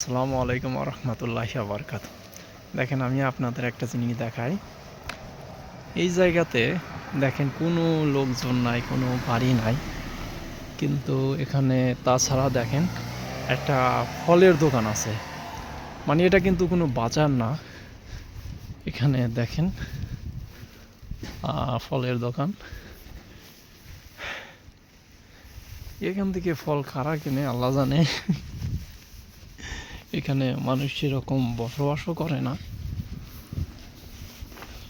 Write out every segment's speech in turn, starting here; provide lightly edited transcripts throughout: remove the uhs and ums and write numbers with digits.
আসসালামু আলাইকুম রহমতুল্লাহি বারকাত। দেখেন, আমি আপনাদের একটা জিনিস দেখাই। এই জায়গাতে দেখেন কোনো লোকজন নাই, কোনো বাড়ি নাই, কিন্তু এখানে তাছাড়া দেখেন একটা ফলের দোকান আছে। মানে এটা কিন্তু কোনো বাজার না। এখানে দেখেন ফলের দোকান। এখান থেকে ফল কারা কিনে আল্লাহ জানে। এখানে মানুষ সেরকম বসবাসও করে না।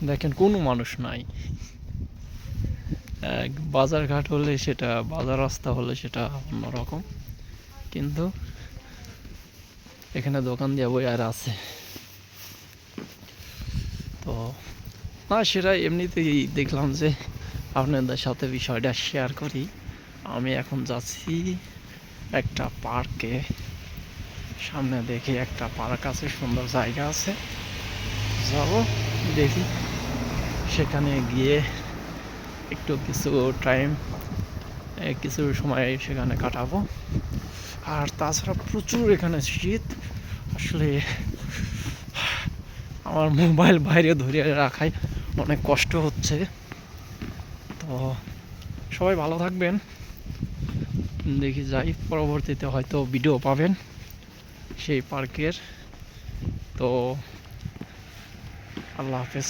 দেখেন কোনো মানুষ নাই। বাজারঘাট হলে সেটা, বাজার রাস্তা হলে সেটা অন্যরকম, কিন্তু এখানে দোকান দিয়ে বই আর আছে। তো না, সেটা এমনিতেই দেখলাম যে আপনাদের সাথে বিষয়টা শেয়ার করি। আমি এখন যাচ্ছি একটা পার্কে। সামনে দেখি একটা পার্ক আছে, সুন্দর জায়গা আছে, যাব দেখি। সেখানে গিয়ে একটু কিছু সময় সেখানে কাটাবো। আর তাছাড়া প্রচুর এখানে শীত। আসলে আমার মোবাইল বাইরে ধরে রাখায় অনেক কষ্ট হচ্ছে। তো সবাই ভালো থাকবেন। দেখি যাই, পরবর্তীতে হয়তো ভিডিও পাবেন সেই পার্কের। তো আল্লাহ হাফেজ।